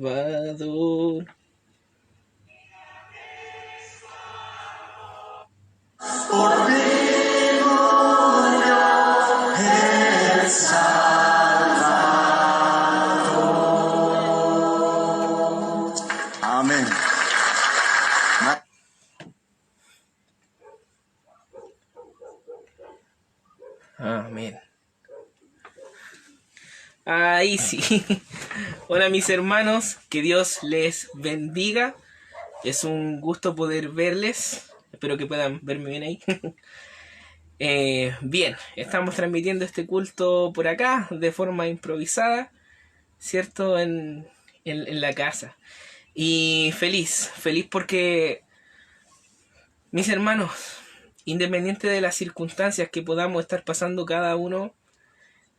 Salvador. Por mí murió el Salvador. Amén. Amén. Ahí sí. Hola mis hermanos, que Dios les bendiga. Es un gusto poder verles. Espero que puedan verme bien ahí. Bien, estamos transmitiendo este culto por acá de forma improvisada, ¿cierto? En la casa. Y feliz porque, mis hermanos, independiente de las circunstancias que podamos estar pasando cada uno,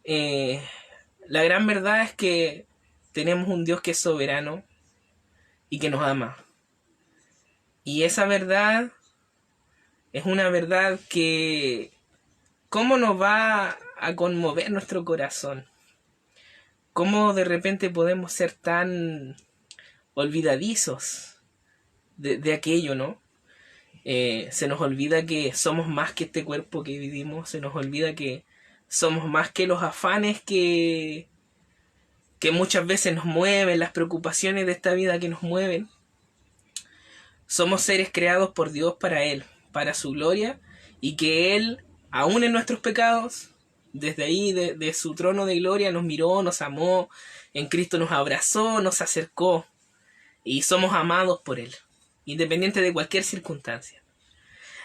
la gran verdad es que tenemos un Dios que es soberano y que nos ama. Y esa verdad es una verdad que, ¿cómo nos va a conmover nuestro corazón? ¿Cómo de repente podemos ser tan olvidadizos de aquello, ¿no? Se nos olvida que somos más que este cuerpo que vivimos, se nos olvida que somos más que los afanes que muchas veces nos mueven, las preocupaciones de esta vida que nos mueven. Somos seres creados por Dios para Él, para su gloria, y que Él, aún en nuestros pecados, desde ahí, de su trono de gloria, nos miró, nos amó, en Cristo nos abrazó, nos acercó, y somos amados por Él, independiente de cualquier circunstancia.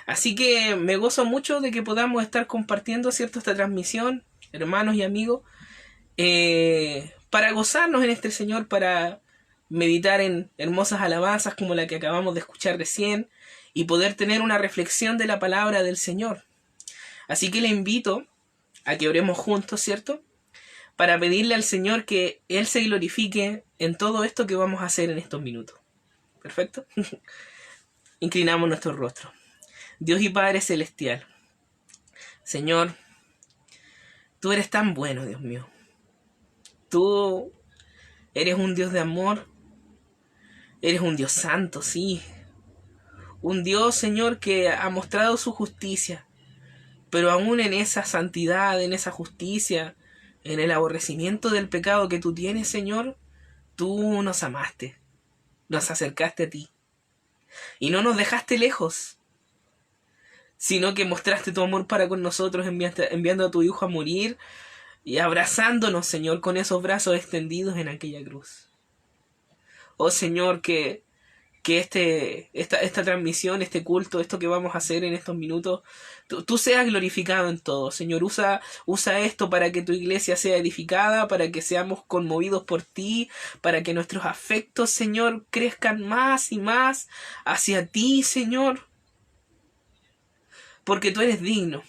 Así que me gozo mucho de que podamos estar compartiendo, ¿cierto?, esta transmisión, hermanos y amigos, para gozarnos en este Señor, para meditar en hermosas alabanzas como la que acabamos de escuchar recién, y poder tener una reflexión de la palabra del Señor. Así que le invito a que oremos juntos, ¿cierto?, para pedirle al Señor que Él se glorifique en todo esto que vamos a hacer en estos minutos. ¿Perfecto? Inclinamos nuestro rostro. Dios y Padre Celestial, Señor, Tú eres tan bueno, Dios mío. Tú eres un Dios de amor, eres un Dios santo, sí. Un Dios, Señor, que ha mostrado su justicia, pero aún en esa santidad, en esa justicia, en el aborrecimiento del pecado que Tú tienes, Señor, Tú nos amaste, nos acercaste a Ti, y no nos dejaste lejos, sino que mostraste Tu amor para con nosotros, enviando a Tu Hijo a morir, y abrazándonos, Señor, con esos brazos extendidos en aquella cruz. Oh, Señor, que esta transmisión, este culto, esto que vamos a hacer en estos minutos, tú seas glorificado en todo. Señor, usa esto para que Tu iglesia sea edificada, para que seamos conmovidos por Ti, para que nuestros afectos, Señor, crezcan más y más hacia Ti, Señor, porque Tú eres digno.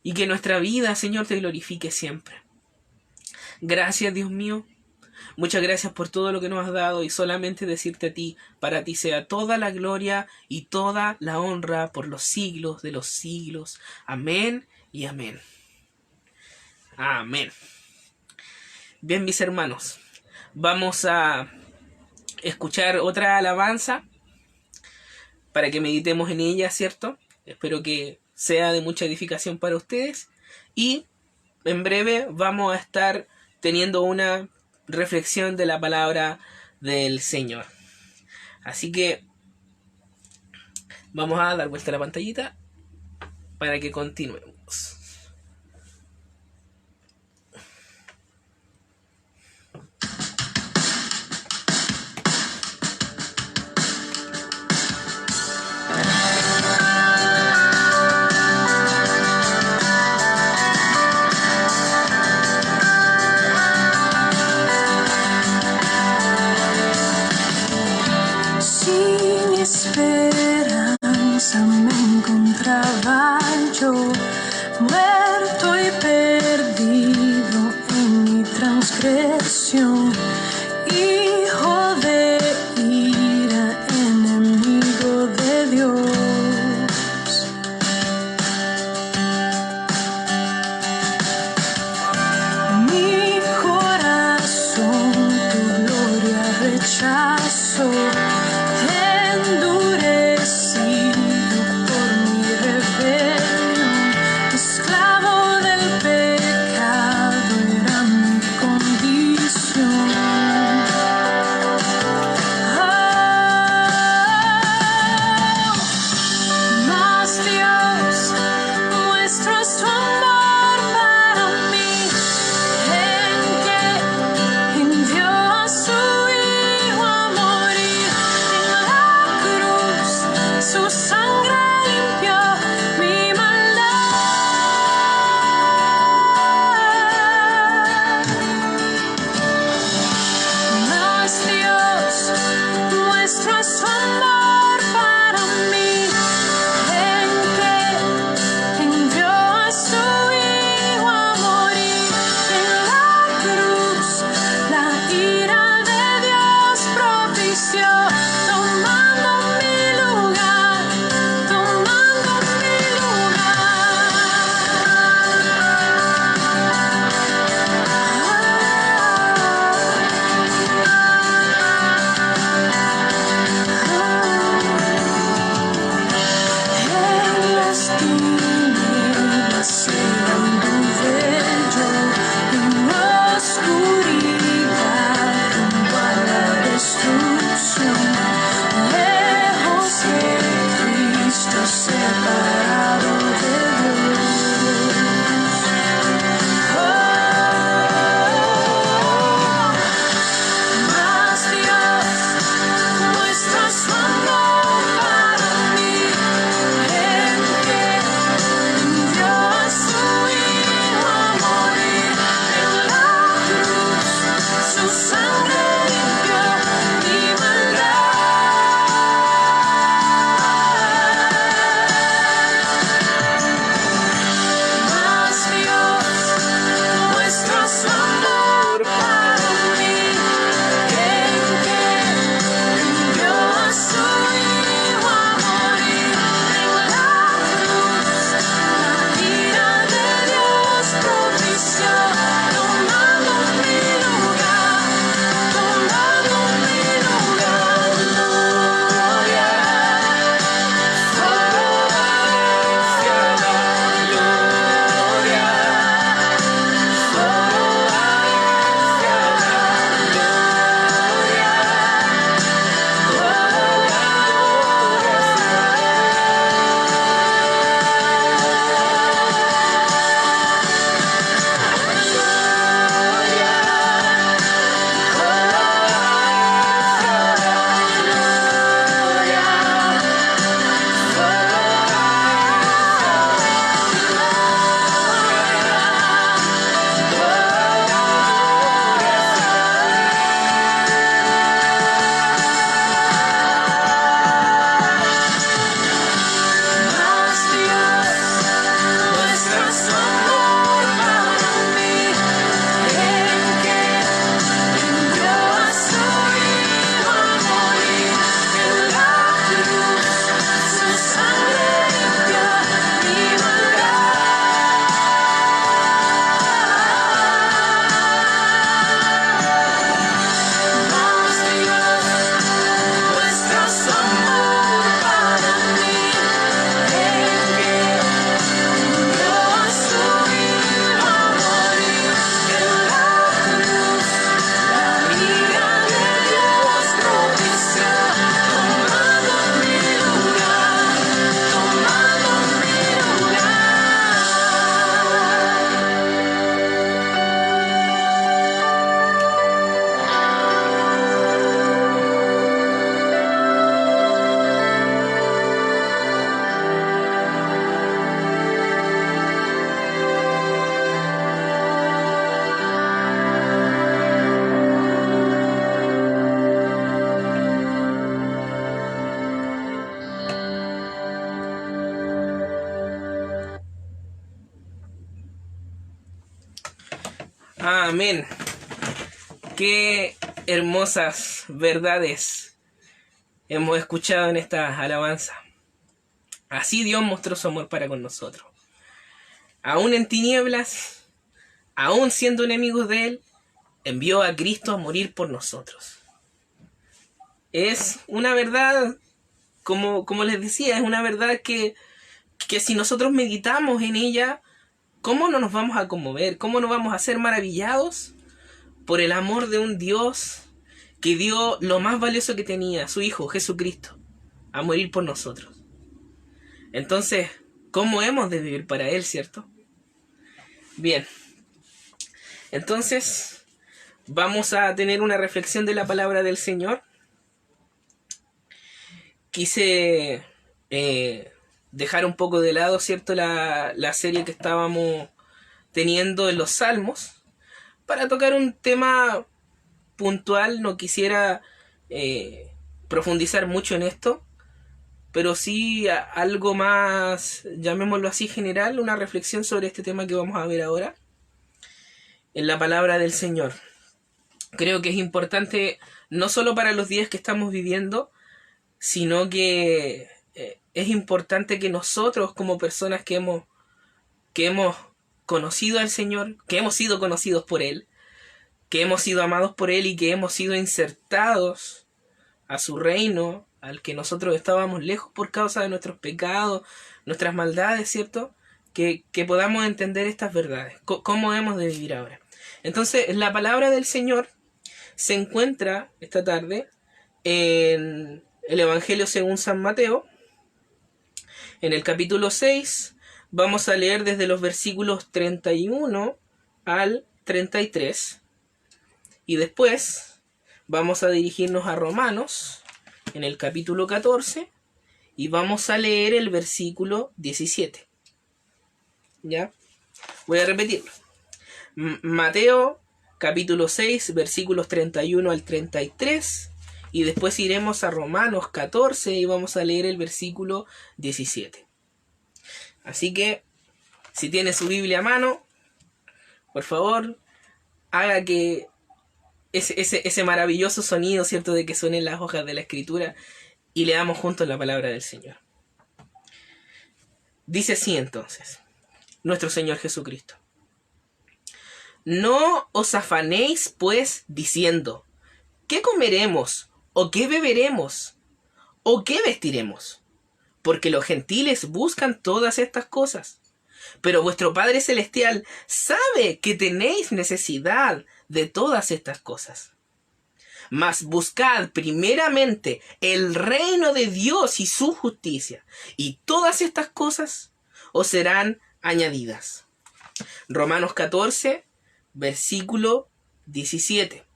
Y que nuestra vida, Señor, Te glorifique siempre. Gracias, Dios mío. Muchas gracias por todo lo que nos has dado, y solamente decirte a Ti, para Ti sea toda la gloria y toda la honra por los siglos de los siglos. Amén y amén. Amén. Bien, mis hermanos, vamos a escuchar otra alabanza para que meditemos en ella, ¿cierto? Espero que sea de mucha edificación para ustedes, y en breve vamos a estar teniendo una reflexión de la palabra del Señor. Así que vamos a dar vuelta a la pantallita para que continuemos. Sin esperanza me encontraba yo, muerto y perdido en mi transgresión, hijo de ira, enemigo de Dios. Mi corazón tu gloria Amén. Qué hermosas verdades hemos escuchado en esta alabanza. Así Dios mostró su amor para con nosotros. Aún en tinieblas, aún siendo enemigos de Él, envió a Cristo a morir por nosotros. Es una verdad, como les decía, es una verdad que si nosotros meditamos en ella, ¿cómo no nos vamos a conmover? ¿Cómo no vamos a ser maravillados por el amor de un Dios que dio lo más valioso que tenía, su Hijo Jesucristo, a morir por nosotros? Entonces, ¿cómo hemos de vivir para Él, cierto? Bien, entonces vamos a tener una reflexión de la palabra del Señor. Quise dejar un poco de lado, cierto, la serie que estábamos teniendo en los Salmos, para tocar un tema puntual. No quisiera profundizar mucho en esto, pero sí algo más, llamémoslo así, general, una reflexión sobre este tema que vamos a ver ahora, en la palabra del Señor. Creo que es importante, no solo para los días que estamos viviendo, sino que es importante que nosotros, como personas que hemos conocido al Señor, que hemos sido conocidos por Él, que hemos sido amados por Él y que hemos sido insertados a su reino, al que nosotros estábamos lejos por causa de nuestros pecados, nuestras maldades, ¿cierto? Que podamos entender estas verdades, cómo hemos de vivir ahora. Entonces, la palabra del Señor se encuentra esta tarde en el Evangelio según San Mateo, en el capítulo 6. Vamos a leer desde los versículos 31 al 33, y después vamos a dirigirnos a Romanos, en el capítulo 14, y vamos a leer el versículo 17. ¿Ya? Voy a repetirlo. Mateo, capítulo 6, versículos 31 al 33, y después iremos a Romanos 14 y vamos a leer el versículo 17. Así que, si tiene su Biblia a mano, por favor, haga que ese maravilloso sonido, ¿cierto?, de que suenen las hojas de la Escritura, y leamos juntos la palabra del Señor. Dice así entonces, nuestro Señor Jesucristo: no os afanéis pues diciendo, ¿qué comeremos? ¿O qué beberemos? ¿O qué vestiremos? Porque los gentiles buscan todas estas cosas. Pero vuestro Padre Celestial sabe que tenéis necesidad de todas estas cosas. Mas buscad primeramente el reino de Dios y su justicia, y todas estas cosas os serán añadidas. Romanos 14, versículo 17.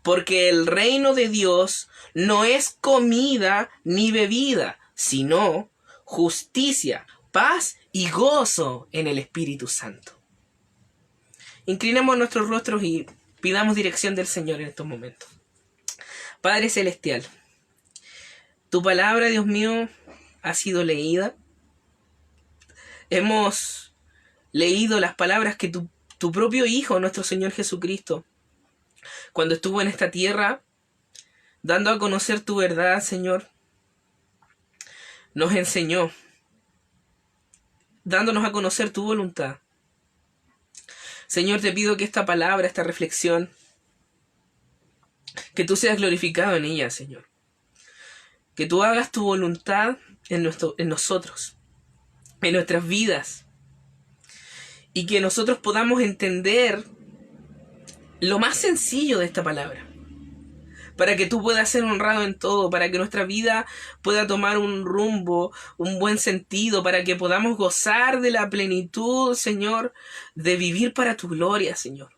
Porque el reino de Dios no es comida ni bebida, sino justicia, paz y gozo en el Espíritu Santo. Inclinemos nuestros rostros y pidamos dirección del Señor en estos momentos. Padre Celestial, tu palabra, Dios mío, ha sido leída. Hemos leído las palabras que tu propio Hijo, nuestro Señor Jesucristo, cuando estuvo en esta tierra, dando a conocer tu verdad, Señor, nos enseñó, dándonos a conocer tu voluntad. Señor, te pido que esta palabra, esta reflexión, que tú seas glorificado en ella, Señor. Que tú hagas tu voluntad en nosotros, en nuestras vidas, y que nosotros podamos entender lo más sencillo de esta palabra, para que tú puedas ser honrado en todo, para que nuestra vida pueda tomar un rumbo, un buen sentido, para que podamos gozar de la plenitud, Señor, de vivir para tu gloria, Señor.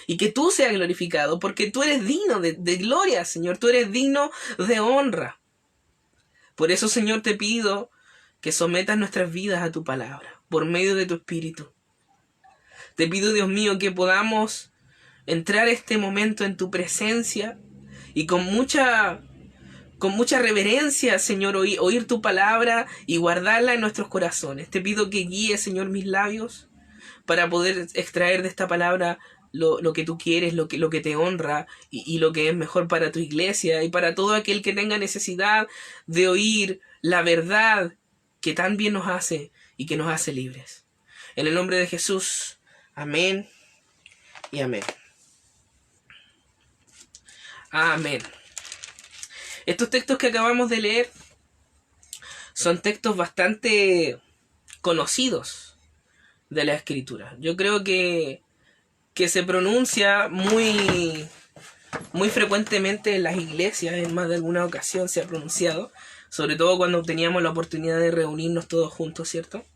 Y que tú seas glorificado, porque tú eres digno de gloria, Señor. Tú eres digno de honra. Por eso, Señor, te pido que sometas nuestras vidas a tu palabra, por medio de tu Espíritu. Te pido, Dios mío, que podamos entrar este momento en tu presencia y con mucha reverencia, Señor, oír tu palabra y guardarla en nuestros corazones. Te pido que guíes, Señor, mis labios para poder extraer de esta palabra lo que tú quieres, lo que te honra y lo que es mejor para tu iglesia y para todo aquel que tenga necesidad de oír la verdad que tan bien nos hace y que nos hace libres. En el nombre de Jesús, amén y amén. Amén. Estos textos que acabamos de leer son textos bastante conocidos de la Escritura. Yo creo que se pronuncia muy frecuentemente en las iglesias, en más de alguna ocasión se ha pronunciado, sobre todo cuando teníamos la oportunidad de reunirnos todos juntos, ¿cierto?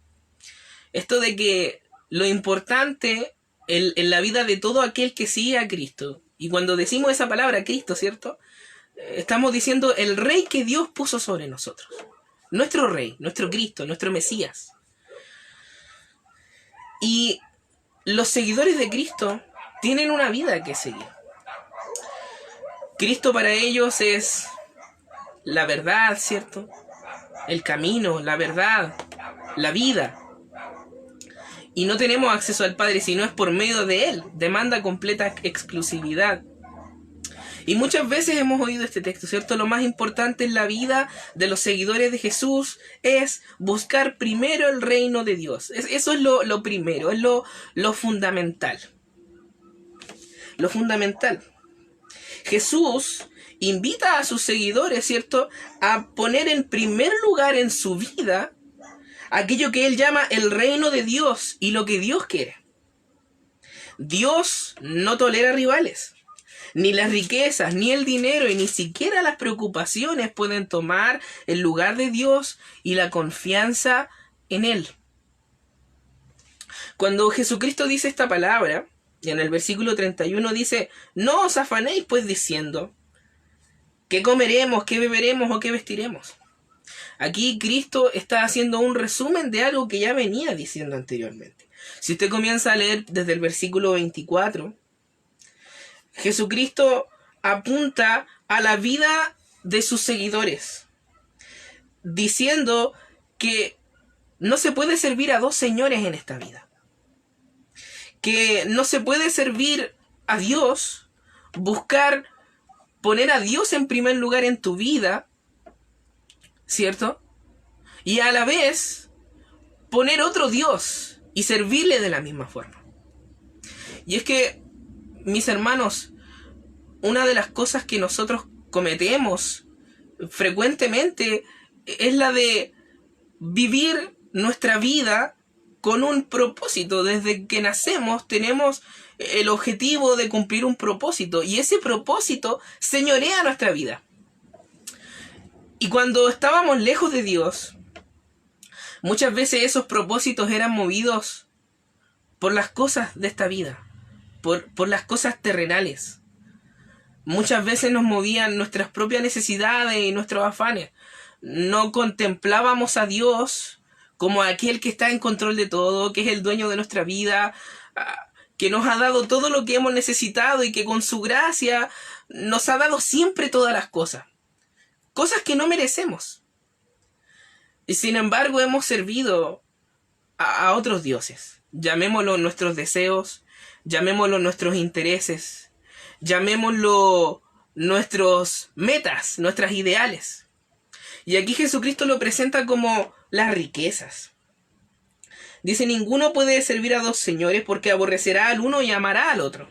Esto de que lo importante en la vida de todo aquel que sigue a Cristo, y cuando decimos esa palabra Cristo, ¿cierto? Estamos diciendo el Rey que Dios puso sobre nosotros. Nuestro Rey, nuestro Cristo, nuestro Mesías. Y los seguidores de Cristo tienen una vida que seguir. Cristo para ellos es la verdad, ¿cierto? El camino, la verdad, la vida. Y no tenemos acceso al Padre si no es por medio de Él. Demanda completa exclusividad. Y muchas veces hemos oído este texto, ¿cierto? Lo más importante en la vida de los seguidores de Jesús es buscar primero el reino de Dios. Eso es lo primero, es lo fundamental. Lo fundamental. Jesús invita a sus seguidores, ¿cierto?, a poner en primer lugar en su vida aquello que Él llama el reino de Dios y lo que Dios quiere. Dios no tolera rivales. Ni las riquezas, ni el dinero, y ni siquiera las preocupaciones pueden tomar el lugar de Dios y la confianza en Él. Cuando Jesucristo dice esta palabra, y en el versículo 31 dice, no os afanéis pues diciendo, ¿qué comeremos, qué beberemos o qué vestiremos? Aquí Cristo está haciendo un resumen de algo que ya venía diciendo anteriormente. Si usted comienza a leer desde el versículo 24, Jesucristo apunta a la vida de sus seguidores, diciendo que no se puede servir a dos señores en esta vida. Que no se puede servir a Dios, buscar poner a Dios en primer lugar en tu vida, ¿cierto? Y a la vez poner otro Dios y servirle de la misma forma. Y es que, mis hermanos, una de las cosas que nosotros cometemos frecuentemente es la de vivir nuestra vida con un propósito. Desde que nacemos tenemos el objetivo de cumplir un propósito y ese propósito señorea nuestra vida. Y cuando estábamos lejos de Dios, muchas veces esos propósitos eran movidos por las cosas de esta vida, por las cosas terrenales. Muchas veces nos movían nuestras propias necesidades y nuestros afanes. No contemplábamos a Dios como aquel que está en control de todo, que es el dueño de nuestra vida, que nos ha dado todo lo que hemos necesitado y que con su gracia nos ha dado siempre todas las cosas. Cosas que no merecemos. Y sin embargo hemos servido a otros dioses. Llamémoslo nuestros deseos, llamémoslo nuestros intereses, llamémoslo nuestros metas, nuestras ideales. Y aquí Jesucristo lo presenta como las riquezas. Dice, ninguno puede servir a dos señores porque aborrecerá al uno y amará al otro.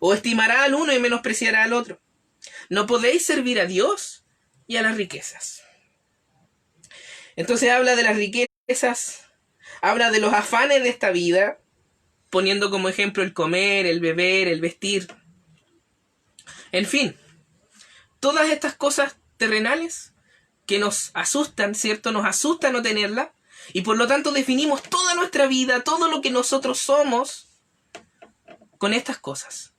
O estimará al uno y menospreciará al otro. No podéis servir a Dios y a las riquezas. Entonces habla de las riquezas, habla de los afanes de esta vida, poniendo como ejemplo el comer, el beber, el vestir. En fin, todas estas cosas terrenales que nos asustan, ¿cierto? Nos asusta no tenerla y por lo tanto definimos toda nuestra vida, todo lo que nosotros somos con estas cosas,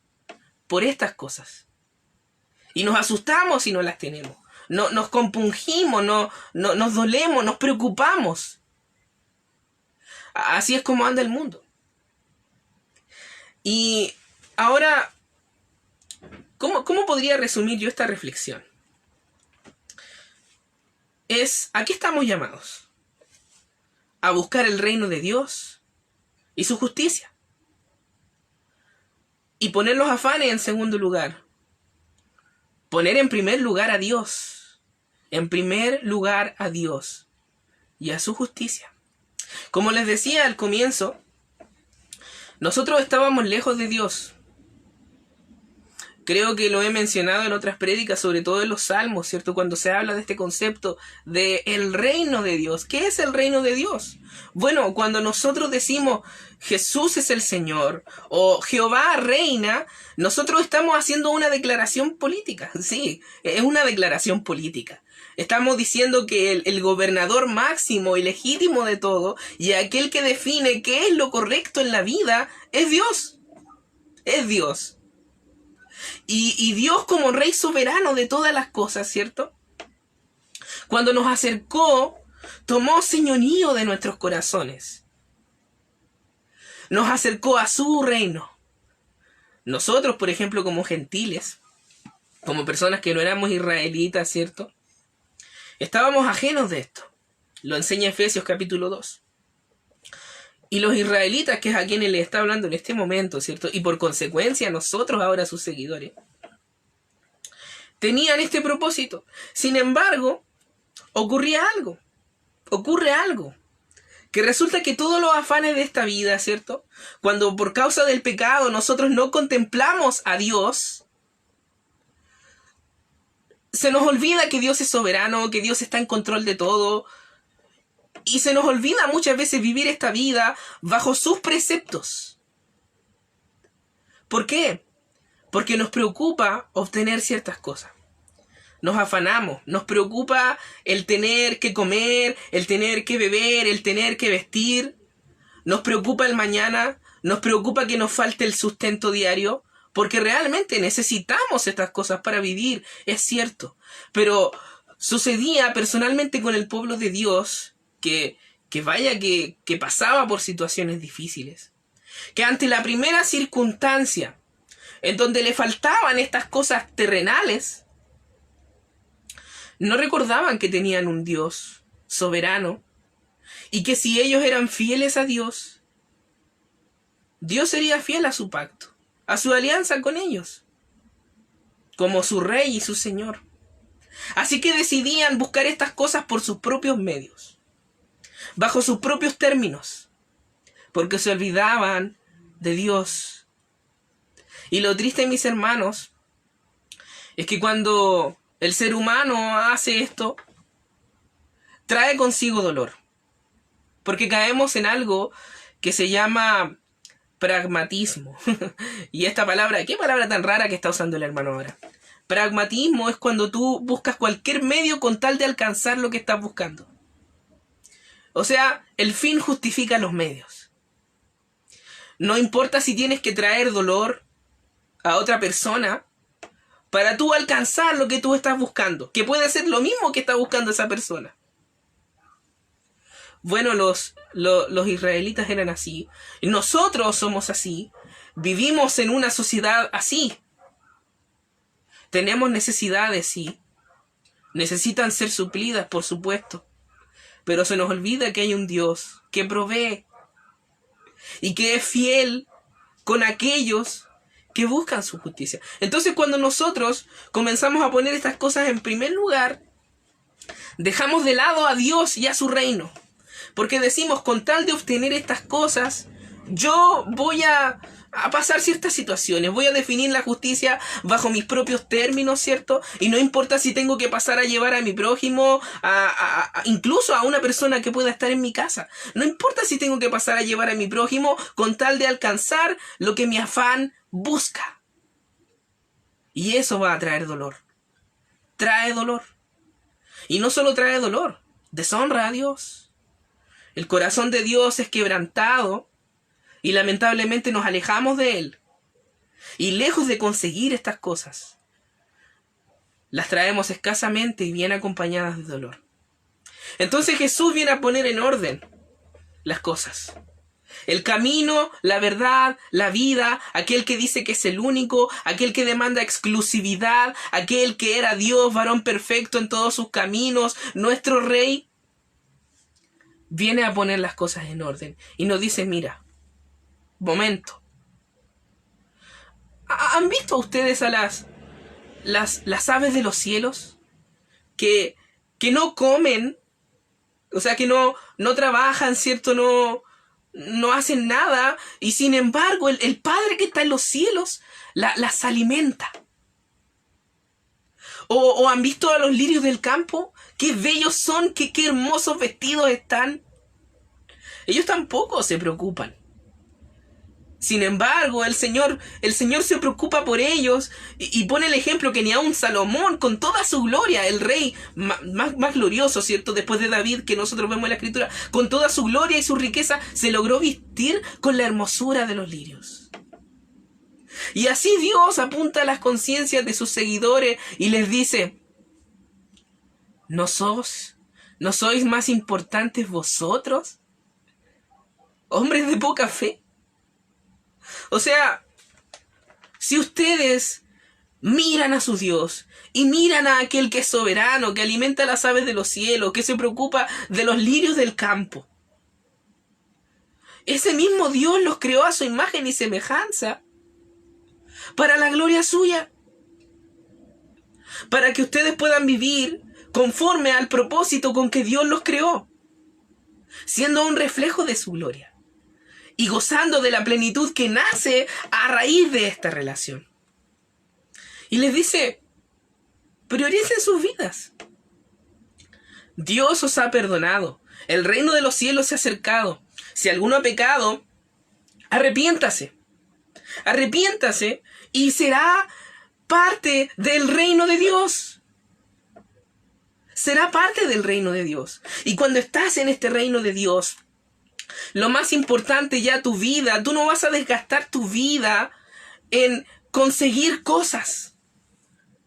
por estas cosas. Y nos asustamos si no las tenemos. No, nos compungimos, nos dolemos, nos preocupamos. Así es como anda el mundo. Y ahora, ¿cómo podría resumir yo esta reflexión? ¿A qué estamos llamados? A buscar el reino de Dios y su justicia. y poner los afanes en segundo lugar. Poner en primer lugar a Dios. En primer lugar a Dios y a su justicia. Como les decía al comienzo, nosotros estábamos lejos de Dios. Creo que lo he mencionado en otras prédicas, sobre todo en los Salmos, ¿cierto? Cuando se habla de este concepto de el reino de Dios. ¿Qué es el reino de Dios? Bueno, cuando nosotros decimos Jesús es el Señor o Jehová reina, nosotros estamos haciendo una declaración política. Sí, es una declaración política. Estamos diciendo que el gobernador máximo y legítimo de todo y aquel que define qué es lo correcto en la vida es Dios. Es Dios. Y Dios como rey soberano de todas las cosas, ¿cierto? Cuando nos acercó, tomó señorío de nuestros corazones. Nos acercó a su reino. Nosotros, por ejemplo, como gentiles, como personas que no éramos israelitas, ¿cierto? Estábamos ajenos de esto. Lo enseña Efesios capítulo 2. Y los israelitas, que es a quienes le está hablando en este momento, ¿cierto? Y por consecuencia nosotros ahora sus seguidores, tenían este propósito. Sin embargo, ocurre algo. Que resulta que todos los afanes de esta vida, ¿cierto? Cuando por causa del pecado nosotros no contemplamos a Dios, se nos olvida que Dios es soberano, que Dios está en control de todo. Y se nos olvida muchas veces vivir esta vida bajo sus preceptos. ¿Por qué? Porque nos preocupa obtener ciertas cosas. Nos afanamos, nos preocupa el tener que comer, el tener que beber, el tener que vestir. Nos preocupa el mañana, nos preocupa que nos falte el sustento diario, porque realmente necesitamos estas cosas para vivir, es cierto. Pero sucedía personalmente con el pueblo de Dios que pasaba por situaciones difíciles. Que ante la primera circunstancia en donde le faltaban estas cosas terrenales, no recordaban que tenían un Dios soberano y que si ellos eran fieles a Dios, Dios sería fiel a su pacto, a su alianza con ellos, como su rey y su señor. Así que decidían buscar estas cosas por sus propios medios, bajo sus propios términos, porque se olvidaban de Dios. Y lo triste, mis hermanos, es que cuando el ser humano hace esto, trae consigo dolor, porque caemos en algo que se llama pragmatismo. Y esta palabra, ¿qué palabra tan rara que está usando el hermano ahora? Pragmatismo es cuando tú buscas cualquier medio con tal de alcanzar lo que estás buscando. O sea, el fin justifica los medios. No importa si tienes que traer dolor a otra persona para tú alcanzar lo que tú estás buscando, que puede ser lo mismo que está buscando esa persona. Bueno, los israelitas eran así. Nosotros somos así. Vivimos en una sociedad así. Tenemos necesidades, sí. Necesitan ser suplidas, por supuesto. Pero se nos olvida que hay un Dios que provee y que es fiel con aquellos que buscan su justicia. Entonces, cuando nosotros comenzamos a poner estas cosas en primer lugar, dejamos de lado a Dios y a su reino. Porque decimos, con tal de obtener estas cosas, yo voy a pasar ciertas situaciones, voy a definir la justicia bajo mis propios términos, ¿cierto? Y no importa si tengo que pasar a llevar a mi prójimo, incluso a una persona que pueda estar en mi casa. No importa si tengo que pasar a llevar a mi prójimo con tal de alcanzar lo que mi afán busca. Y eso va a traer dolor. Trae dolor. Y no solo trae dolor, deshonra a Dios. El corazón de Dios es quebrantado y lamentablemente nos alejamos de Él. Y lejos de conseguir estas cosas, las traemos escasamente y bien acompañadas de dolor. Entonces Jesús viene a poner en orden las cosas. El camino, la verdad, la vida, aquel que dice que es el único, aquel que demanda exclusividad, aquel que era Dios, varón perfecto en todos sus caminos, nuestro Rey, viene a poner las cosas en orden y nos dice, mira, momento, ¿Han visto ustedes a las aves de los cielos? Que no comen, o sea, que no trabajan, ¿cierto? No hacen nada, y sin embargo el Padre que está en los cielos las alimenta. ¿O han visto a los lirios del campo? ¡Qué bellos son! ¡Qué hermosos vestidos están! Ellos tampoco se preocupan. Sin embargo, el Señor se preocupa por ellos y pone el ejemplo que ni aun Salomón, con toda su gloria, el rey más glorioso, ¿cierto? Después de David, que nosotros vemos en la Escritura, con toda su gloria y su riqueza, se logró vestir con la hermosura de los lirios. Y así Dios apunta a las conciencias de sus seguidores y les dice: ¿No sois más importantes vosotros, hombres de poca fe? O sea, si ustedes miran a su Dios y miran a aquel que es soberano, que alimenta a las aves de los cielos, que se preocupa de los lirios del campo, ese mismo Dios los creó a su imagen y semejanza para la gloria suya, para que ustedes puedan vivir conforme al propósito con que Dios los creó, siendo un reflejo de su gloria y gozando de la plenitud que nace a raíz de esta relación. Y les dice: prioricen sus vidas. Dios os ha perdonado. El reino de los cielos se ha acercado. Si alguno ha pecado, arrepiéntase. Arrepiéntase y será parte del reino de Dios. Será parte del reino de Dios. Y cuando estás en este reino de Dios, lo más importante ya, tu vida, tú no vas a desgastar tu vida en conseguir cosas.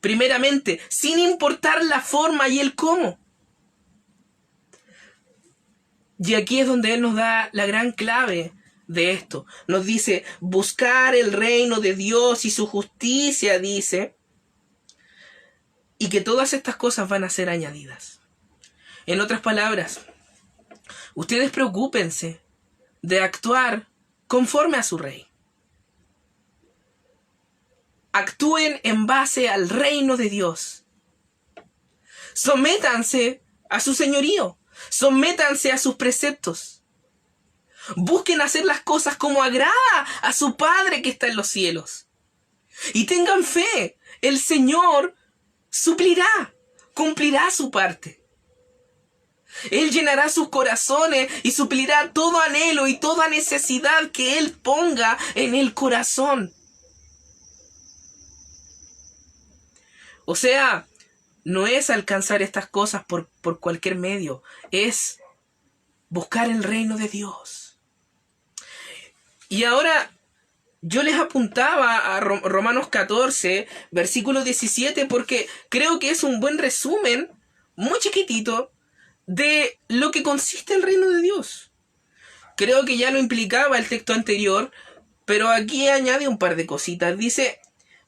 Primeramente, sin importar la forma y el cómo. Y aquí es donde Él nos da la gran clave de esto. Nos dice: buscar el reino de Dios y su justicia, dice, y que todas estas cosas van a ser añadidas. En otras palabras, ustedes preocúpense de actuar conforme a su rey. Actúen en base al reino de Dios. Sométanse a su señorío. Sométanse a sus preceptos. Busquen hacer las cosas como agrada a su Padre que está en los cielos. Y tengan fe. El Señor suplirá, cumplirá su parte. Él llenará sus corazones y suplirá todo anhelo y toda necesidad que Él ponga en el corazón. O sea, no es alcanzar estas cosas por cualquier medio, es buscar el reino de Dios. Y ahora yo les apuntaba a Romanos 14, versículo 17, porque creo que es un buen resumen, muy chiquitito, de lo que consiste el reino de Dios. Creo que ya lo implicaba el texto anterior, pero aquí añade un par de cositas. Dice: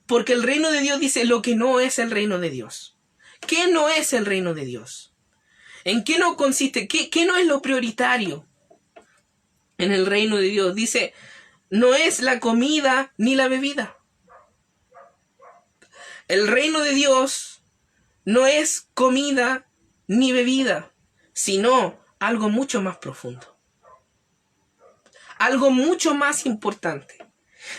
porque el reino de Dios, dice, lo que no es el reino de Dios. ¿Qué no es el reino de Dios? ¿En qué no consiste? ¿Qué no es lo prioritario en el reino de Dios? Dice: no es la comida ni la bebida. El reino de Dios no es comida ni bebida, sino algo mucho más profundo. Algo mucho más importante.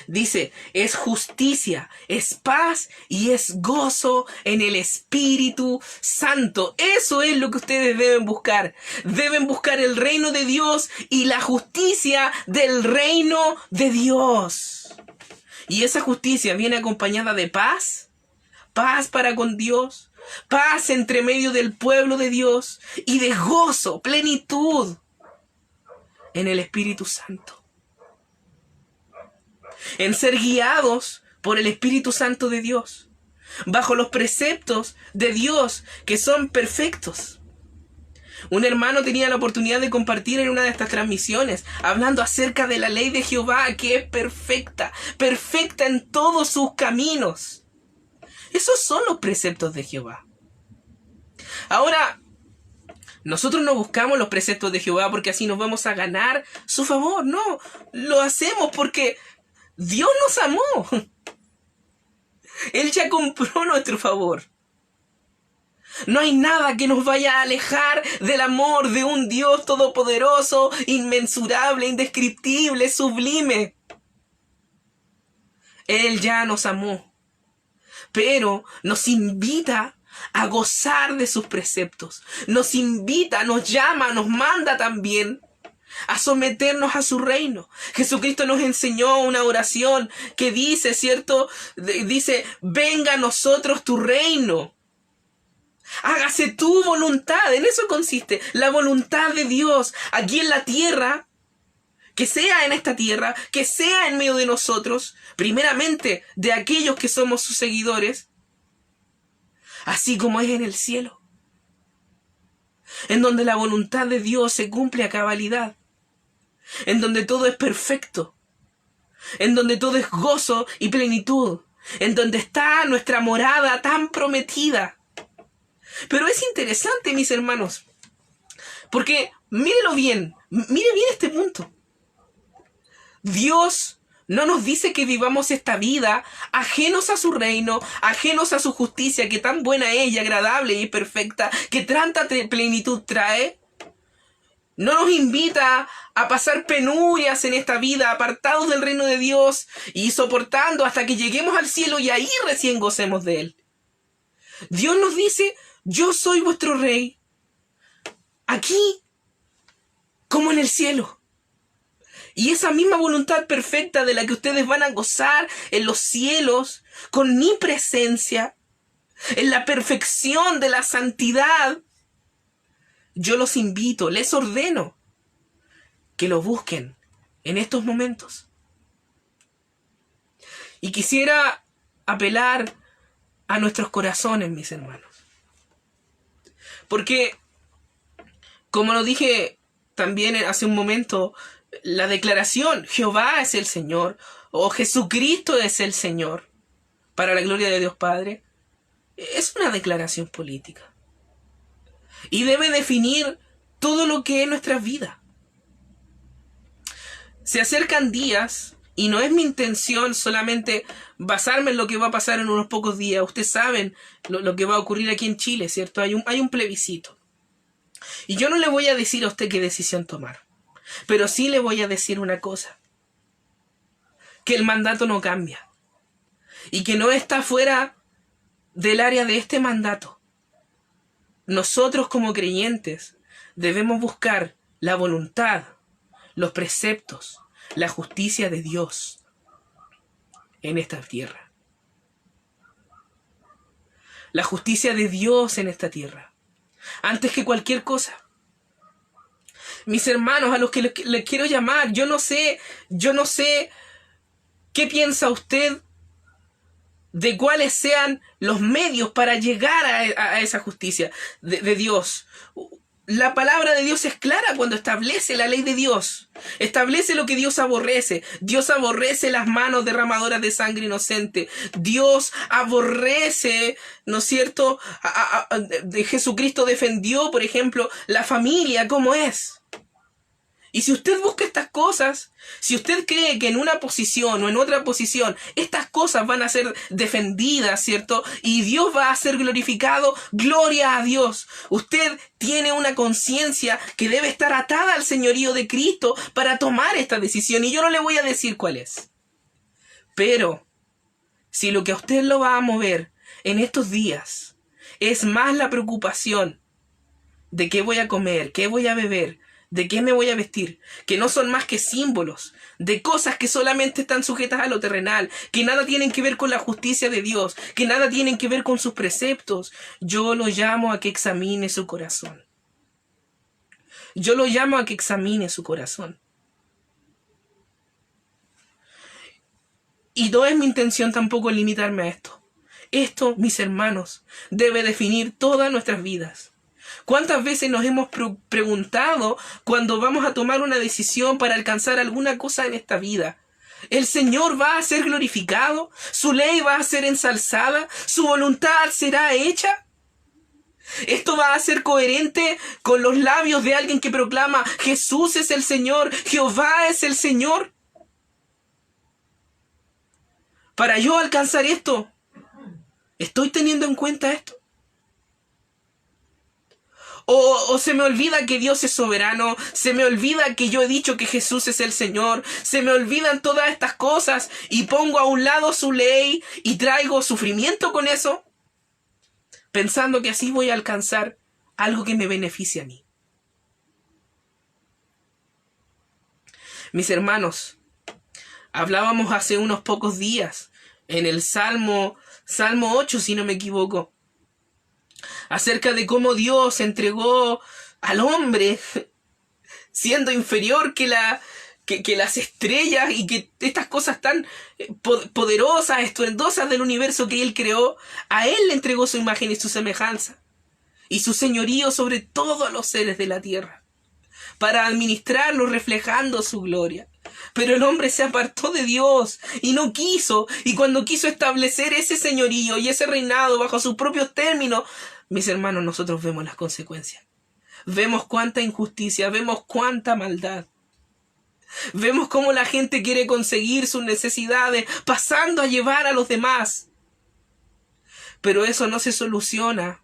Dice: es justicia, es paz y es gozo en el Espíritu Santo. Eso es lo que ustedes deben buscar. Deben buscar el reino de Dios y la justicia del reino de Dios. Y esa justicia viene acompañada de paz, paz para con Dios, paz entre medio del pueblo de Dios y de gozo, plenitud en el Espíritu Santo. En ser guiados por el Espíritu Santo de Dios, bajo los preceptos de Dios que son perfectos. Un hermano tenía la oportunidad de compartir en una de estas transmisiones, hablando acerca de la ley de Jehová, que es perfecta, perfecta en todos sus caminos. Esos son los preceptos de Jehová. Ahora, nosotros no buscamos los preceptos de Jehová porque así nos vamos a ganar su favor. No, lo hacemos porque Dios nos amó. Él ya compró nuestro favor. No hay nada que nos vaya a alejar del amor de un Dios todopoderoso, inmensurable, indescriptible, sublime. Él ya nos amó, pero nos invita a gozar de sus preceptos. Nos invita, nos llama, nos manda también a someternos a su reino. Jesucristo nos enseñó una oración que dice, ¿cierto? Dice, venga a nosotros tu reino. Hágase tu voluntad. En eso consiste la voluntad de Dios aquí en la tierra. Que sea en esta tierra, que sea en medio de nosotros, primeramente de aquellos que somos sus seguidores, así como es en el cielo, en donde la voluntad de Dios se cumple a cabalidad, en donde todo es perfecto, en donde todo es gozo y plenitud, en donde está nuestra morada tan prometida. Pero es interesante, mis hermanos, porque mírelo bien, mire bien este punto. Dios no nos dice que vivamos esta vida ajenos a su reino, ajenos a su justicia, que tan buena es y agradable y perfecta, que tanta plenitud trae. No nos invita a pasar penurias en esta vida, apartados del reino de Dios y soportando hasta que lleguemos al cielo y ahí recién gocemos de Él. Dios nos dice, yo soy vuestro rey, aquí como en el cielo. Y esa misma voluntad perfecta de la que ustedes van a gozar en los cielos, con mi presencia, en la perfección de la santidad, yo los invito, les ordeno que lo busquen en estos momentos. Y quisiera apelar a nuestros corazones, mis hermanos. Porque, como lo dije también hace un momento, la declaración Jehová es el Señor o Jesucristo es el Señor para la gloria de Dios Padre es una declaración política y debe definir todo lo que es nuestra vida. Se acercan días y no es mi intención solamente basarme en lo que va a pasar en unos pocos días. Ustedes saben lo que va a ocurrir aquí en Chile, ¿cierto? Hay un plebiscito y yo no le voy a decir a usted qué decisión tomar. Pero sí le voy a decir una cosa, que el mandato no cambia y que no está fuera del área de este mandato. Nosotros como creyentes debemos buscar la voluntad, los preceptos, la justicia de Dios en esta tierra. La justicia de Dios en esta tierra, antes que cualquier cosa. Mis hermanos, a los que les quiero llamar, yo no sé qué piensa usted de cuáles sean los medios para llegar a esa justicia de Dios. La palabra de Dios es clara cuando establece la ley de Dios. Establece lo que Dios aborrece. Dios aborrece las manos derramadoras de sangre inocente. Dios aborrece, ¿no es cierto? Jesucristo defendió, por ejemplo, la familia como es. Y si usted busca estas cosas, si usted cree que en una posición o en otra posición estas cosas van a ser defendidas, ¿cierto? Y Dios va a ser glorificado, gloria a Dios. Usted tiene una conciencia que debe estar atada al señorío de Cristo para tomar esta decisión. Y yo no le voy a decir cuál es. Pero si lo que a usted lo va a mover en estos días es más la preocupación de qué voy a comer, qué voy a beber, de qué me voy a vestir, que no son más que símbolos de cosas que solamente están sujetas a lo terrenal, que nada tienen que ver con la justicia de Dios, que nada tienen que ver con sus preceptos, yo lo llamo a que examine su corazón. Yo lo llamo a que examine su corazón. Y no es mi intención tampoco limitarme a esto. Esto, mis hermanos, debe definir todas nuestras vidas. ¿Cuántas veces nos hemos preguntado cuando vamos a tomar una decisión para alcanzar alguna cosa en esta vida? ¿El Señor va a ser glorificado? ¿Su ley va a ser ensalzada? ¿Su voluntad será hecha? ¿Esto va a ser coherente con los labios de alguien que proclama Jesús es el Señor, Jehová es el Señor? Para yo alcanzar esto, ¿Estoy teniendo en cuenta esto? O se me olvida que Dios es soberano, se me olvida que yo he dicho que Jesús es el Señor, se me olvidan todas estas cosas y pongo a un lado su ley y traigo sufrimiento con eso, pensando que así voy a alcanzar algo que me beneficie a mí. Mis hermanos, hablábamos hace unos pocos días en el Salmo 8, si no me equivoco, acerca de cómo Dios entregó al hombre siendo inferior que las estrellas y que estas cosas tan poderosas, estruendosas del universo que Él creó, a Él le entregó su imagen y su semejanza y su señorío sobre todos los seres de la tierra, para administrarlos reflejando su gloria. Pero el hombre se apartó de Dios y no quiso, y cuando quiso establecer ese señorío y ese reinado bajo sus propios términos, mis hermanos, nosotros vemos las consecuencias. Vemos cuánta injusticia, vemos cuánta maldad. Vemos cómo la gente quiere conseguir sus necesidades pasando a llevar a los demás. Pero eso no se soluciona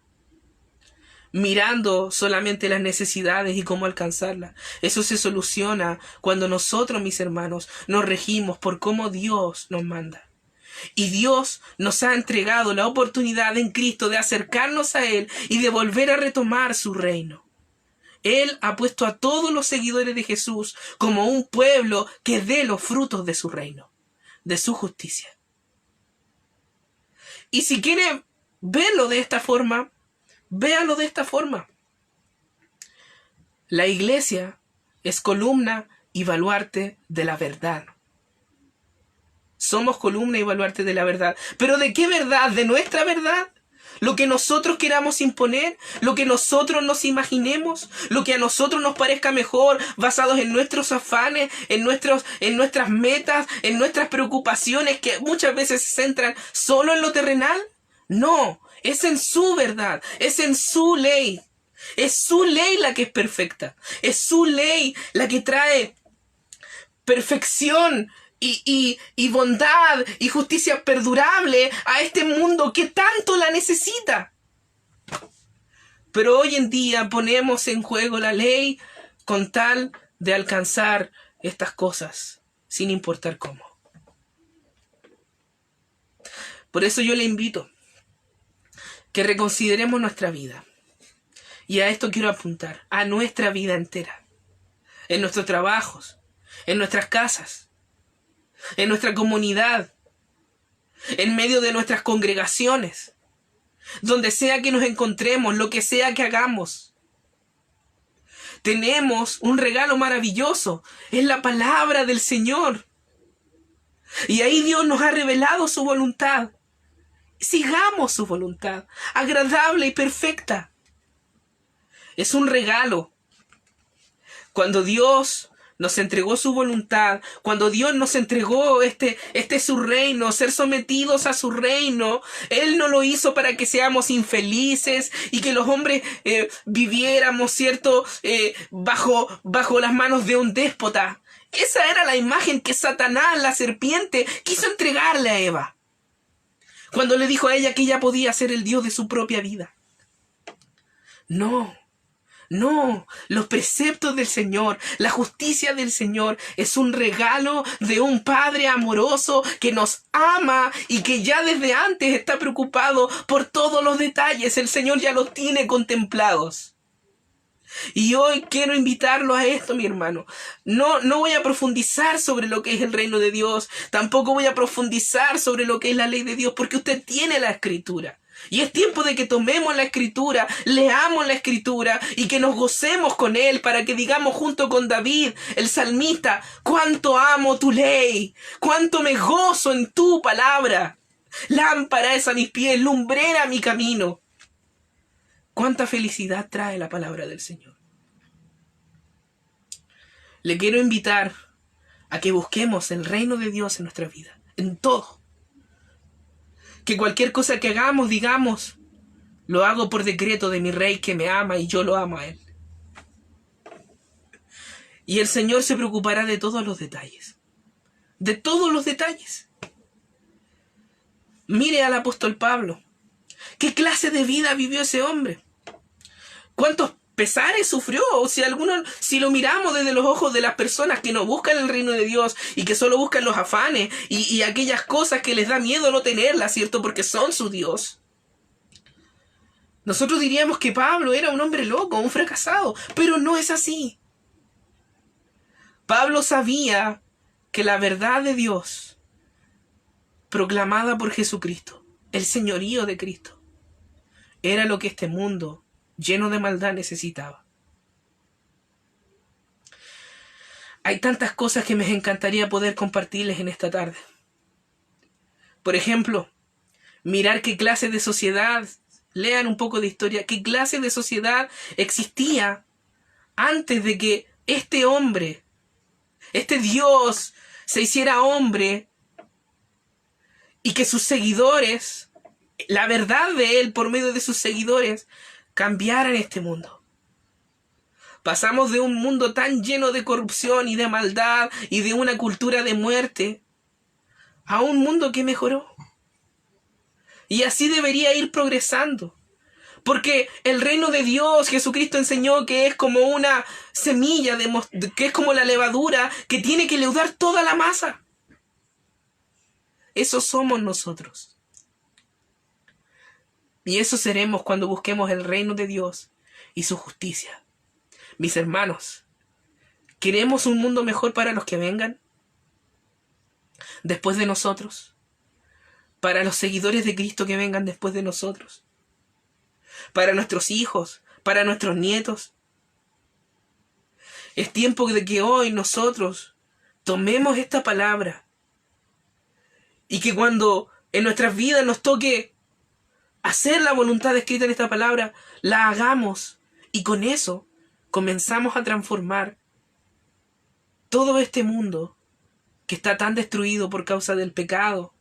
mirando solamente las necesidades y cómo alcanzarlas. Eso se soluciona cuando nosotros, mis hermanos, nos regimos por cómo Dios nos manda. Y Dios nos ha entregado la oportunidad en Cristo de acercarnos a Él y de volver a retomar su reino. Él ha puesto a todos los seguidores de Jesús como un pueblo que dé los frutos de su reino, de su justicia. Y si quiere verlo de esta forma, véalo de esta forma. La iglesia es columna y baluarte de la verdad. Somos columna y baluarte de la verdad. ¿Pero de qué verdad? ¿De nuestra verdad? ¿Lo que nosotros queramos imponer? ¿Lo que nosotros nos imaginemos? ¿Lo que a nosotros nos parezca mejor, basados en nuestros afanes, en nuestras metas, en nuestras preocupaciones que muchas veces se centran solo en lo terrenal? No, es en su verdad, es en su ley. Es su ley la que es perfecta. Es su ley la que trae perfección y bondad y justicia perdurable a este mundo que tanto la necesita. Pero hoy en día ponemos en juego la ley con tal de alcanzar estas cosas, sin importar cómo. Por eso yo le invito que reconsideremos nuestra vida. Y a esto quiero apuntar, a nuestra vida entera. En nuestros trabajos, en nuestras casas, en nuestra comunidad, en medio de nuestras congregaciones, donde sea que nos encontremos, lo que sea que hagamos. Tenemos un regalo maravilloso, es la palabra del Señor. Y ahí Dios nos ha revelado su voluntad. Sigamos su voluntad, agradable y perfecta. Es un regalo. Cuando Dios nos entregó su voluntad, cuando Dios nos entregó este su reino, ser sometidos a su reino, Él no lo hizo para que seamos infelices y que los hombres viviéramos, ¿cierto?, bajo las manos de un déspota. Esa era la imagen que Satanás, la serpiente, quiso entregarle a Eva, cuando le dijo a ella que ella podía ser el Dios de su propia vida. No, los preceptos del Señor, la justicia del Señor es un regalo de un Padre amoroso que nos ama y que ya desde antes está preocupado por todos los detalles. El Señor ya los tiene contemplados. Y hoy quiero invitarlo a esto, mi hermano. No voy a profundizar sobre lo que es el reino de Dios. Tampoco voy a profundizar sobre lo que es la ley de Dios, porque usted tiene la Escritura. Y es tiempo de que tomemos la Escritura, leamos la Escritura y que nos gocemos con Él, para que digamos junto con David, el salmista: cuánto amo tu ley, cuánto me gozo en tu palabra. Lámpara es a mis pies, lumbrera a mi camino. Cuánta felicidad trae la palabra del Señor. Le quiero invitar a que busquemos el reino de Dios en nuestra vida, en todo. Que cualquier cosa que hagamos, digamos: lo hago por decreto de mi Rey que me ama y yo lo amo a Él. Y el Señor se preocupará de todos los detalles. De todos los detalles. Mire al apóstol Pablo. ¿Qué clase de vida vivió ese hombre? ¿Cuántos pesares sufrió? O si si lo miramos desde los ojos de las personas que no buscan el reino de Dios y que solo buscan los afanes y aquellas cosas que les da miedo no tenerlas, ¿cierto? Porque son su Dios. Nosotros diríamos que Pablo era un hombre loco, un fracasado, pero no es así. Pablo sabía que la verdad de Dios, proclamada por Jesucristo, el señorío de Cristo, era lo que este mundo lleno de maldad necesitaba. Hay tantas cosas que me encantaría poder compartirles en esta tarde. Por ejemplo, mirar qué clase de sociedad, lean un poco de historia, qué clase de sociedad existía antes de que este hombre, este Dios, se hiciera hombre y que sus seguidores, la verdad de él por medio de sus seguidores, cambiaran este mundo. Pasamos de un mundo tan lleno de corrupción y de maldad y de una cultura de muerte a un mundo que mejoró. Y así debería ir progresando. Porque el reino de Dios, Jesucristo enseñó que es como una semilla, que es como la levadura que tiene que leudar toda la masa. Eso somos nosotros. Y eso seremos cuando busquemos el reino de Dios y su justicia. Mis hermanos, ¿queremos un mundo mejor para los que vengan después de nosotros? Para los seguidores de Cristo que vengan después de nosotros. Para nuestros hijos, para nuestros nietos. Es tiempo de que hoy nosotros tomemos esta palabra y que cuando en nuestras vidas nos toque hacer la voluntad escrita en esta palabra, la hagamos y con eso comenzamos a transformar todo este mundo que está tan destruido por causa del pecado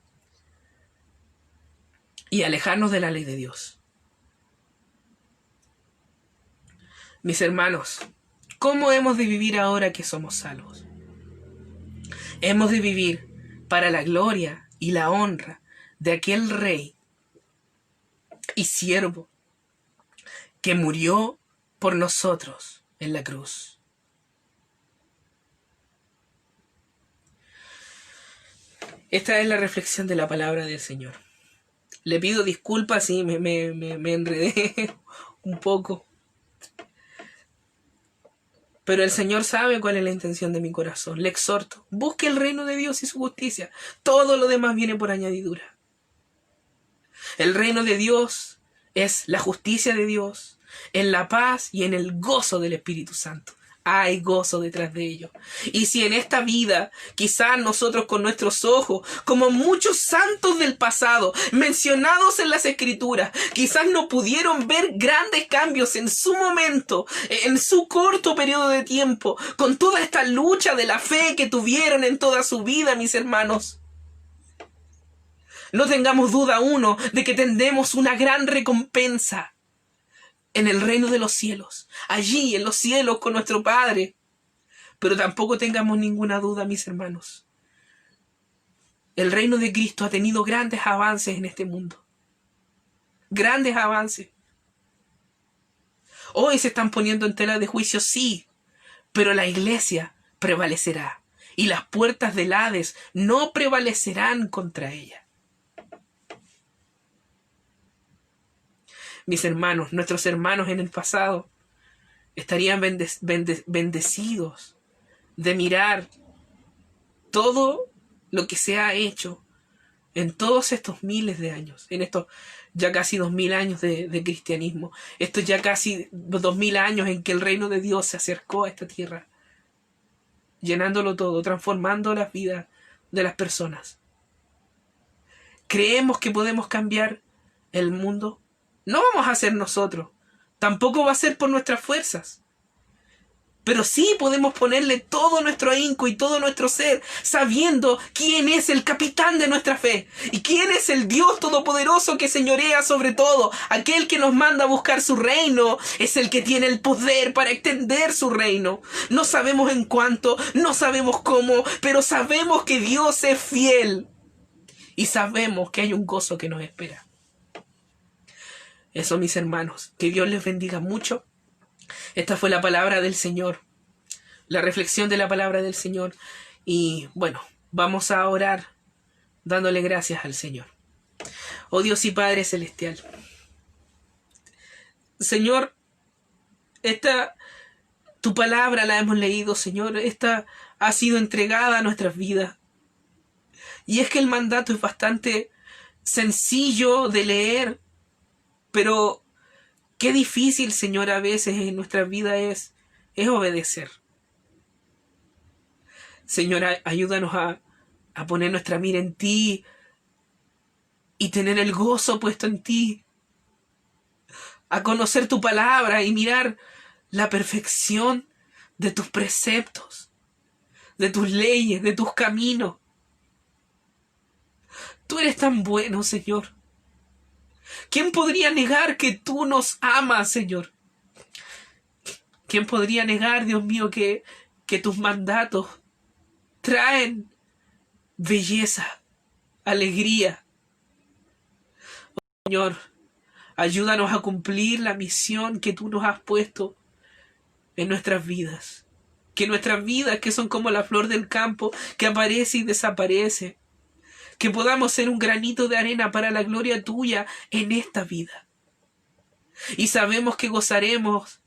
y alejarnos de la ley de Dios. Mis hermanos, ¿cómo hemos de vivir ahora que somos salvos? Hemos de vivir para la gloria y la honra de aquel Rey y siervo que murió por nosotros en la cruz. Esta es la reflexión de la palabra del Señor. Le pido disculpas si me enredé un poco. Pero el Señor sabe cuál es la intención de mi corazón. Le exhorto, busque el reino de Dios y su justicia. Todo lo demás viene por añadidura. El reino de Dios es la justicia de Dios, en la paz y en el gozo del Espíritu Santo. Hay gozo detrás de ello. Y si en esta vida, quizás nosotros con nuestros ojos, como muchos santos del pasado, mencionados en las Escrituras, quizás no pudieron ver grandes cambios en su momento, en su corto periodo de tiempo, con toda esta lucha de la fe que tuvieron en toda su vida, mis hermanos. No tengamos duda uno de que tendremos una gran recompensa en el reino de los cielos, allí en los cielos con nuestro Padre. Pero tampoco tengamos ninguna duda, mis hermanos. El reino de Cristo ha tenido grandes avances en este mundo. Grandes avances. Hoy se están poniendo en tela de juicio, sí, pero la iglesia prevalecerá y las puertas del Hades no prevalecerán contra ella. Mis hermanos, nuestros hermanos en el pasado estarían bendecidos de mirar todo lo que se ha hecho en todos estos miles de años, en estos ya casi 2000 años de cristianismo, estos ya casi 2000 años en que el reino de Dios se acercó a esta tierra, llenándolo todo, transformando las vidas de las personas. ¿Creemos que podemos cambiar el mundo? No vamos a ser nosotros, tampoco va a ser por nuestras fuerzas, pero sí podemos ponerle todo nuestro ahínco y todo nuestro ser, sabiendo quién es el capitán de nuestra fe y quién es el Dios todopoderoso que señorea sobre todo. Aquel que nos manda a buscar su reino es el que tiene el poder para extender su reino. No sabemos en cuánto, no sabemos cómo, pero sabemos que Dios es fiel y sabemos que hay un gozo que nos espera. Eso, mis hermanos, que Dios les bendiga mucho. Esta fue la palabra del Señor, la reflexión de la palabra del Señor. Y bueno, vamos a orar dándole gracias al Señor. Oh Dios y Padre Celestial, Señor, tu palabra la hemos leído, Señor. Esta ha sido entregada a nuestras vidas. Y es que el mandato es bastante sencillo de leer, pero qué difícil, Señor, a veces en nuestra vida es obedecer. Señor, ayúdanos a poner nuestra mira en ti y tener el gozo puesto en ti, a conocer tu palabra y mirar la perfección de tus preceptos, de tus leyes, de tus caminos. Tú eres tan bueno, Señor. ¿Quién podría negar que tú nos amas, Señor? ¿Quién podría negar, Dios mío, que tus mandatos traen belleza, alegría? Oh, Señor, ayúdanos a cumplir la misión que tú nos has puesto en nuestras vidas. Que nuestras vidas, que son como la flor del campo, que aparece y desaparece, que podamos ser un granito de arena para la gloria tuya en esta vida. Y sabemos que gozaremos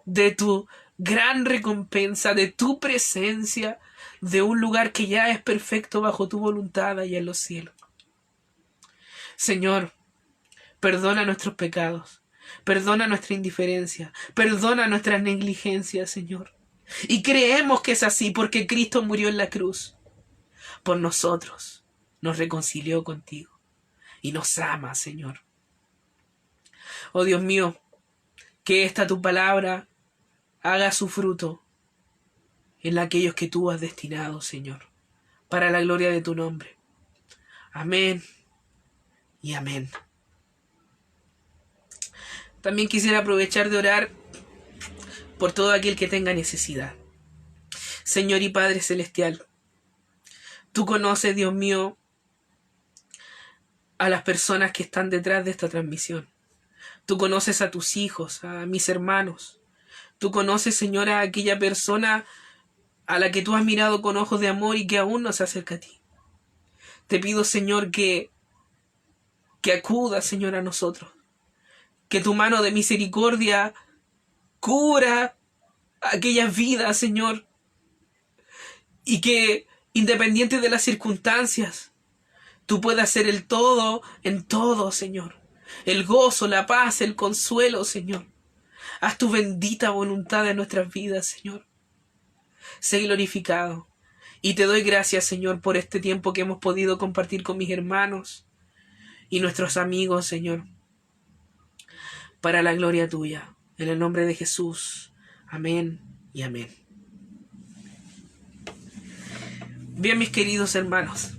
de tu gran recompensa, de tu presencia, de un lugar que ya es perfecto bajo tu voluntad allá en los cielos. Señor, perdona nuestros pecados, perdona nuestra indiferencia, perdona nuestras negligencias, Señor. Y creemos que es así porque Cristo murió en la cruz por nosotros. Nos reconcilió contigo y nos ama, Señor. Oh Dios mío, que esta tu palabra haga su fruto en aquellos que tú has destinado, Señor, para la gloria de tu nombre. Amén y amén. También quisiera aprovechar de orar por todo aquel que tenga necesidad. Señor y Padre Celestial, tú conoces, Dios mío, a las personas que están detrás de esta transmisión. Tú conoces a tus hijos, a mis hermanos. Tú conoces, Señor, a aquella persona a la que tú has mirado con ojos de amor y que aún no se acerca a ti. Te pido, Señor, que acudas, Señor, a nosotros. Que tu mano de misericordia cubra aquellas vidas, Señor. Y que, independiente de las circunstancias, tú puedas ser el todo en todo, Señor. El gozo, la paz, el consuelo, Señor. Haz tu bendita voluntad en nuestras vidas, Señor. Sé glorificado. Y te doy gracias, Señor, por este tiempo que hemos podido compartir con mis hermanos y nuestros amigos, Señor. Para la gloria tuya. En el nombre de Jesús. Amén y amén. Bien, mis queridos hermanos.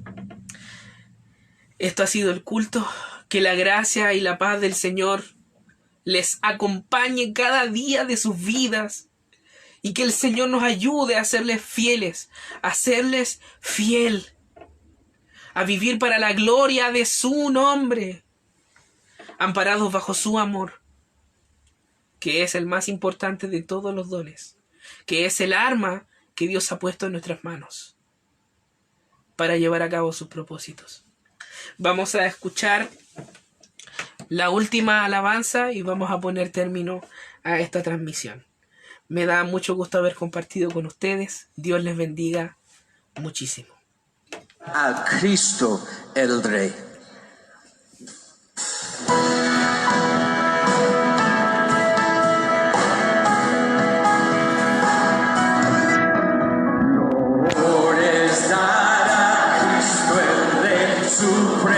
Esto ha sido el culto. Que la gracia y la paz del Señor les acompañe cada día de sus vidas. Y que el Señor nos ayude a serles fieles, a serles fiel, a vivir para la gloria de su nombre, amparados bajo su amor, que es el más importante de todos los dones, que es el arma que Dios ha puesto en nuestras manos para llevar a cabo sus propósitos. Vamos a escuchar la última alabanza y vamos a poner término a esta transmisión. Me da mucho gusto haber compartido con ustedes. Dios les bendiga muchísimo. A Cristo el Rey. Gloria dar a Cristo el Rey supremo.